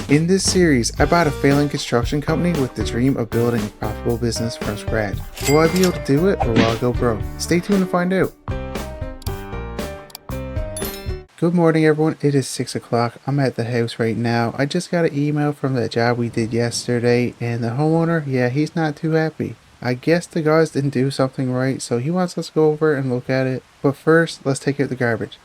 In this series, I bought a failing construction company with the dream of building a profitable business from scratch. Will I be able to do it or will I go broke? Stay tuned to find out. Good morning everyone, it is 6 o'clock. I'm at the house right now. I just got an email from that job we did yesterday and the homeowner, yeah, he's not too happy. I guess the guys didn't do something right, so he wants us to go over and look at it. But first, let's take out the garbage.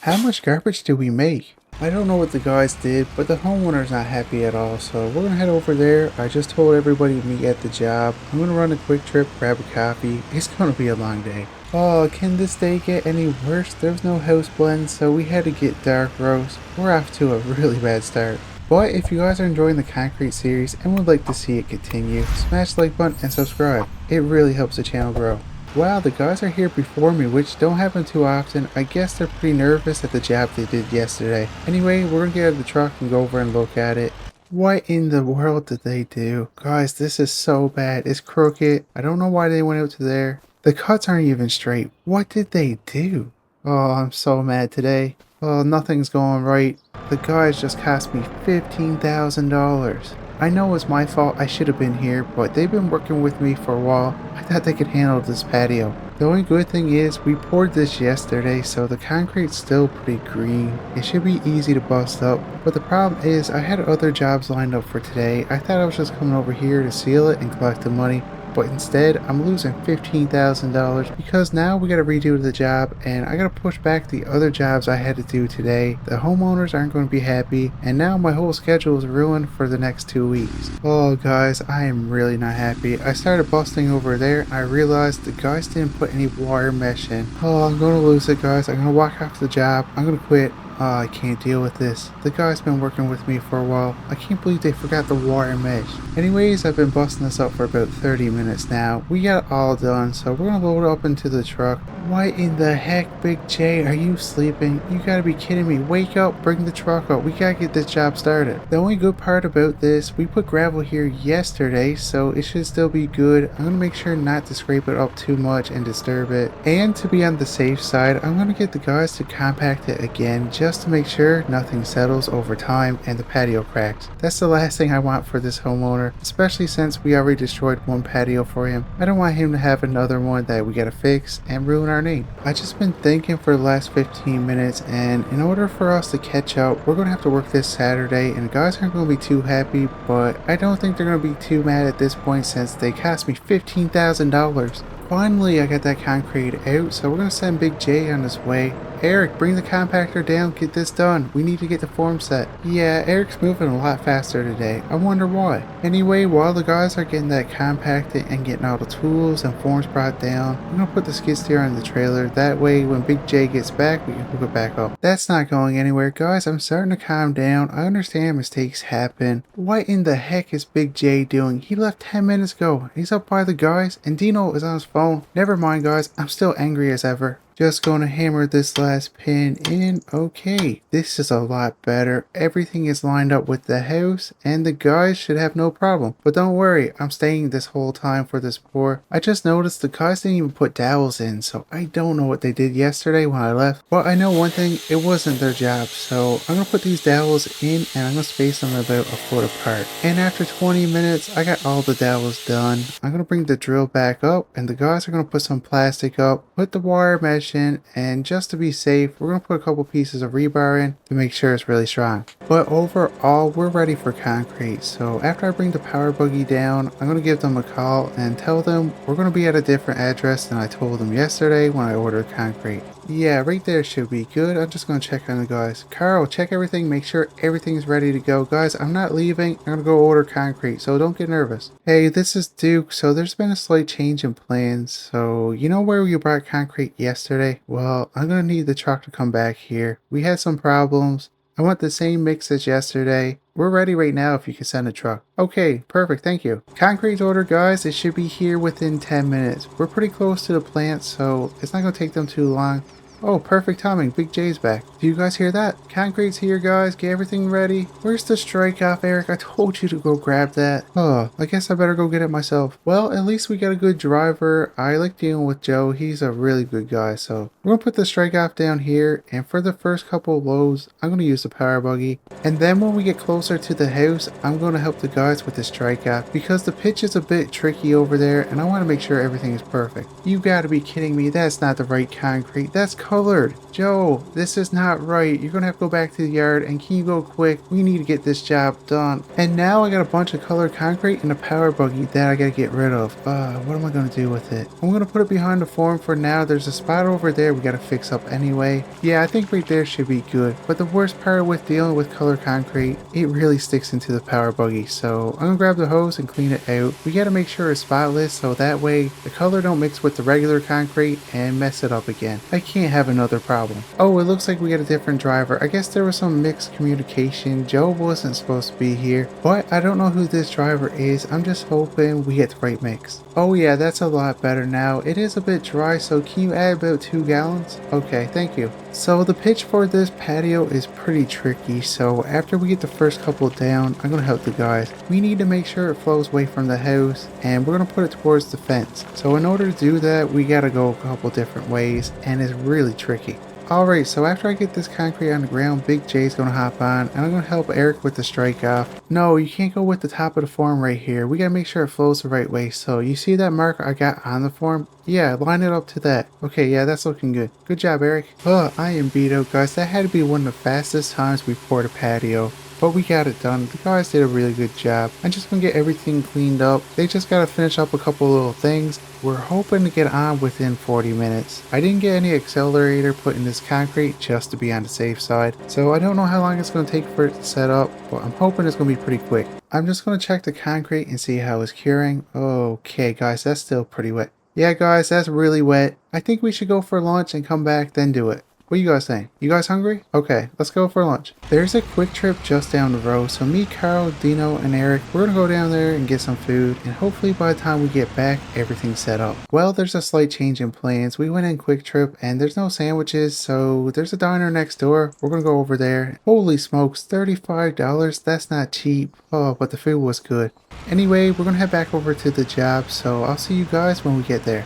How much garbage do we make? I don't know what the guys did, but the homeowner's not happy at all, so we're gonna head over there. I just told everybody to meet at the job. I'm gonna run a quick trip, grab a coffee. It's gonna be a long day. Oh, can this day get any worse? There's no house blend, so we had to get dark roast. We're off to a really bad start. But if you guys are enjoying the concrete series and would like to see it continue, smash the like button and subscribe. It really helps the channel grow. Wow, the guys are here before me, which don't happen too often. I guess they're pretty nervous at the job they did yesterday. Anyway, we're gonna get out of the truck and go over and look at it. What in the world did they do? Guys, this is so bad. It's crooked. I don't know why they went out to there. The cuts aren't even straight. What did they do? Oh, I'm so mad today. Oh, nothing's going right. The guys just cost me $15,000. I know it's my fault, I should have been here, but they've been working with me for a while. I thought they could handle this patio. The only good thing is we poured this yesterday, so the concrete's still pretty green. It should be easy to bust up, but the problem is I had other jobs lined up for today. I thought I was just coming over here to seal it and collect the money, but instead I'm losing $15,000 because now we gotta redo the job and I gotta push back the other jobs I had to do today. The homeowners aren't going to be happy and now my whole schedule is ruined for the next 2 weeks. Oh guys, I am really not happy. I started busting over there and I realized the guys didn't put any wire mesh in. Oh, I'm gonna lose it guys. I'm gonna walk off the job. I'm gonna quit. Oh, I can't deal with this. The guy's been working with me for a while. I can't believe they forgot the wire mesh. Anyways, I've been busting this up for about 30 minutes now. We got it all done, so we're gonna load up into the truck. Why in the heck, Big J, are you sleeping? You gotta be kidding me. Wake up, bring the truck up. We gotta get this job started. The only good part about this, we put gravel here yesterday, so it should still be good. I'm gonna make sure not to scrape it up too much and disturb it. And to be on the safe side, I'm gonna get the guys to compact it again just to make sure nothing settles over time and the patio cracks. That's the last thing I want for this homeowner, especially since we already destroyed one patio for him. I don't want him to have another one that we gotta fix and ruin our name. I just been thinking for the last 15 minutes and in order for us to catch up, we're gonna have to work this Saturday and the guys aren't gonna be too happy, but I don't think they're gonna be too mad at this point since they cost me $15,000. Finally, I got that concrete out, so we're gonna send Big J on his way. Eric, bring the compactor down, get this done. We need to get the form set. Yeah, Eric's moving a lot faster today. I wonder why. Anyway, while the guys are getting that compacted and getting all the tools and forms brought down, I'm gonna put the skid steer on the trailer. That way, when Big J gets back, we can hook it back up. That's not going anywhere. Guys, I'm starting to calm down. I understand mistakes happen. What in the heck is Big J doing? He left 10 minutes ago. He's up by the guys, and Dino is on his phone. Never mind, guys. I'm still angry as ever. Just gonna hammer this last pin in. Okay, this is a lot better. Everything is lined up with the house and the guys should have no problem. But don't worry, I'm staying this whole time for this pour. I just noticed the guys didn't even put dowels in, so I don't know what they did yesterday when I left. But I know one thing, it wasn't their job. So I'm gonna put these dowels in and I'm gonna space them about a foot apart. And after 20 minutes, I got all the dowels done. I'm gonna bring the drill back up and the guys are gonna put some plastic up, put the wire mesh in, and just to be safe we're going to put a couple pieces of rebar in to make sure it's really strong. But overall we're ready for concrete, so after I bring the power buggy down I'm going to give them a call and tell them we're going to be at a different address than I told them yesterday when I ordered concrete. Yeah, right there should be good. I'm just going to check on the guys. Carl, check everything, make sure everything's ready to go. Guys, I'm not leaving. I'm going to go order concrete, so don't get nervous. Hey, this is Duke. So there's been a slight change in plans. So you know where you brought concrete yesterday? Well, I'm going to need the truck to come back here. We had some problems. I want the same mix as yesterday. We're ready right now if you can send a truck. Okay, perfect, thank you. Concrete's ordered, guys. It should be here within 10 minutes. We're pretty close to the plant, so it's not going to take them too long. Oh, perfect timing. Big J's back. Do you guys hear that? Concrete's here, guys. Get everything ready. Where's the strike off, Eric? I told you to go grab that. Oh, I guess I better go get it myself. Well, at least we got a good driver. I like dealing with Joe. He's a really good guy. So we're going to put the strike off down here. And for the first couple of loads, I'm going to use the power buggy. And then when we get closer to the house, I'm going to help the guys with the strike off because the pitch is a bit tricky over there. And I want to make sure everything is perfect. You got to be kidding me. That's not the right concrete. That's colored. Joe, this is not right. You're gonna have to go back to the yard and can you go quick? We need to get this job done. And now I got a bunch of colored concrete and a power buggy that I gotta get rid of. What am I gonna do with it? I'm gonna put it behind the farm for now. There's a spot over there we gotta fix up anyway. Yeah, I think right there should be good. But the worst part with dealing with colored concrete, it really sticks into the power buggy. So I'm gonna grab the hose and clean it out. We gotta make sure it's spotless so that way the color don't mix with the regular concrete and mess it up again. I can't have another problem. Oh, it looks like we got a different driver. I guess there was some mixed communication. Joe wasn't supposed to be here, but I don't know who this driver is. I'm just hoping we get the right mix. Oh yeah, that's a lot better now. It is a bit dry, so can you add about 2 gallons? Okay, thank you. So the pitch for this patio is pretty tricky, so after we get the first couple down, I'm going to help the guys. We need to make sure it flows away from the house, and we're going to put it towards the fence. So in order to do that, we got to go a couple different ways, and it's really tricky. Alright, so after I get this concrete on the ground, Big J's gonna hop on, and I'm gonna help Eric with the strike off. No, you can't go with the top of the form right here. We gotta make sure it flows the right way. So you see that mark I got on the form? Yeah, line it up to that. Okay, yeah, that's looking good. Good job, Eric. I am beat out, guys. That had to be one of the fastest times we poured a patio. But we got it done. The guys did a really good job. I'm just gonna get everything cleaned up. They just gotta finish up a couple little things. We're hoping to get on within 40 minutes. I didn't get any accelerator put in this concrete just to be on the safe side. So I don't know how long it's gonna take for it to set up, but I'm hoping it's gonna be pretty quick. I'm just gonna check the concrete and see how it's curing. Okay guys, that's still pretty wet. Yeah guys, that's really wet. I think we should go for lunch and come back then do it. What you guys saying? You guys hungry? Okay, let's go for lunch. There's a quick trip just down the road, so me, Carl, Dino, and Eric, we're gonna go down there and get some food, and hopefully by the time we get back, everything's set up. Well, there's a slight change in plans. We went in quick trip, and there's no sandwiches, so there's a diner next door. We're gonna go over there. Holy smokes, $35? That's not cheap. Oh, but the food was good. Anyway, we're gonna head back over to the job, so I'll see you guys when we get there.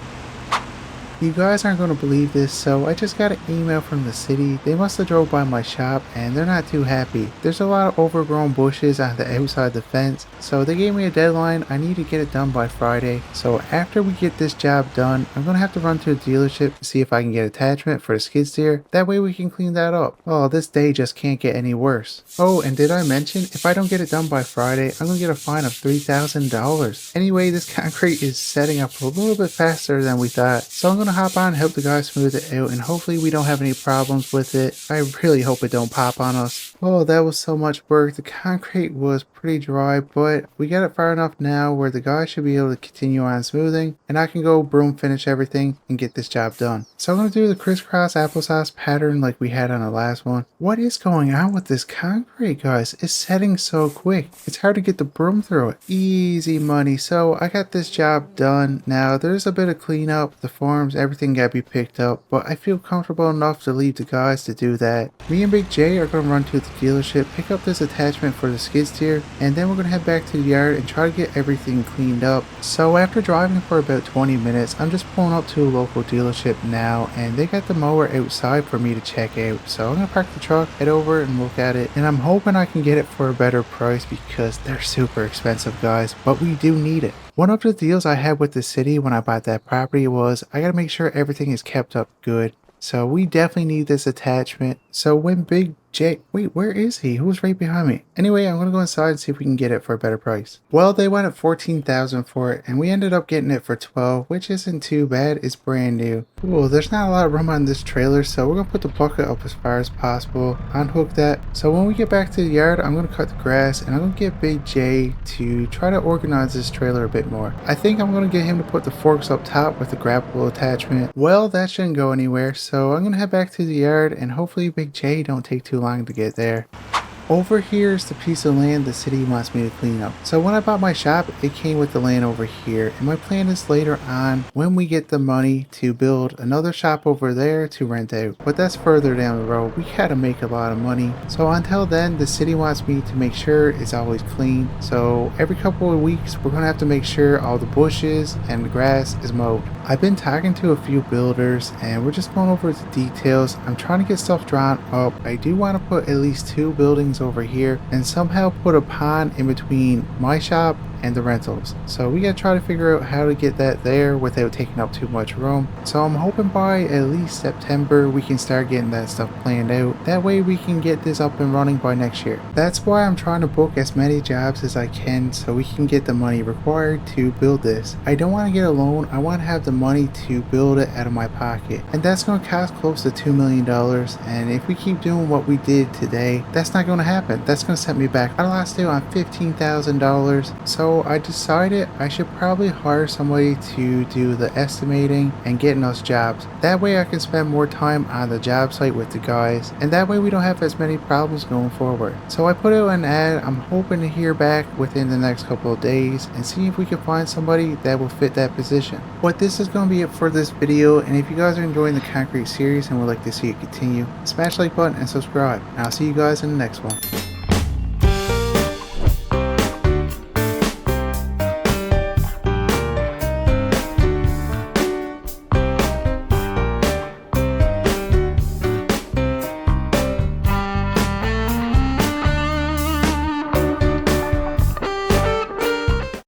You guys aren't going to believe this, so I just got an email from the city. They must have drove by my shop and they're not too happy. There's a lot of overgrown bushes on the outside the fence, so they gave me a deadline. I need to get it done by Friday. So after we get this job done, I'm going to have to run to the dealership to see if I can get attachment for the skid steer. That way we can clean that up. Oh, this day just can't get any worse. Oh, and did I mention, if I don't get it done by Friday, I'm going to get a fine of $3,000. Anyway, this concrete is setting up a little bit faster than we thought, so I'm going to hop on and help the guys smooth it out, and hopefully we don't have any problems with it. I really hope it don't pop on us. Oh, that was so much work. The concrete was pretty dry, but we got it far enough now where the guys should be able to continue on smoothing, and I can go broom finish everything and get this job done. So I'm going to do the crisscross applesauce pattern like we had on the last one. What is going on with this concrete, guys? It's setting so quick. It's hard to get the broom through it. Easy money. So I got this job done. Now there's a bit of cleanup. The forms, everything got to be picked up, but I feel comfortable enough to leave the guys to do that. Me and Big J are going to run to the dealership, pick up this attachment for the skid steer, and then we're going to head back to the yard and try to get everything cleaned up. So after driving for about 20 minutes, I'm just pulling up to a local dealership now, and they got the mower outside for me to check out. So I'm going to park the truck, head over and look at it, and I'm hoping I can get it for a better price because they're super expensive, guys, but we do need it. One of the deals I had with the city when I bought that property was I gotta make sure everything is kept up good. So we definitely need this attachment. So when Big J, wait, where is he? Who's right behind me? Anyway, I'm gonna go inside and see if we can get it for a better price. Well, they went at $14,000 for it, and we ended up getting it for $12,000, which isn't too bad. It's brand new. Ooh, there's not a lot of room on this trailer, so we're gonna put the bucket up as far as possible, unhook that. So when we get back to the yard, I'm gonna cut the grass, and I'm gonna get Big J to try to organize this trailer a bit more. I think I'm gonna get him to put the forks up top with the grapple attachment. Well, that shouldn't go anywhere, so I'm gonna head back to the yard, and hopefully Big J don't take too long to get there. Over here is the piece of land the city wants me to clean up. So when I bought my shop, it came with the land over here. And my plan is later on, when we get the money, to build another shop over there to rent out. But that's further down the road. We gotta make a lot of money. So until then, the city wants me to make sure it's always clean. So every couple of weeks, we're gonna have to make sure all the bushes and the grass is mowed. I've been talking to a few builders and we're just going over the details. I'm trying to get stuff drawn up. I do want to put at least 2 buildings over here and somehow put a pond in between my shop and the rentals. So we gotta try to figure out how to get that there without taking up too much room. So I'm hoping by at least September we can start getting that stuff planned out. That way we can get this up and running by next year. That's why I'm trying to book as many jobs as I can so we can get the money required to build this. I don't want to get a loan. I want to have the money to build it out of my pocket. And that's going to cost close to $2 million. And if we keep doing what we did today, that's not going to happen. That's going to set me back. I lost out on $15,000. So I decided I should probably hire somebody to do the estimating and getting us jobs. That way I can spend more time on the job site with the guys, and that way we don't have as many problems going forward. So I put out an ad. I'm hoping to hear back within the next couple of days and see if we can find somebody that will fit that position. But this is going to be it for this video, and if you guys are enjoying the concrete series and would like to see it continue, smash the like button and subscribe. And I'll see you guys in the next one.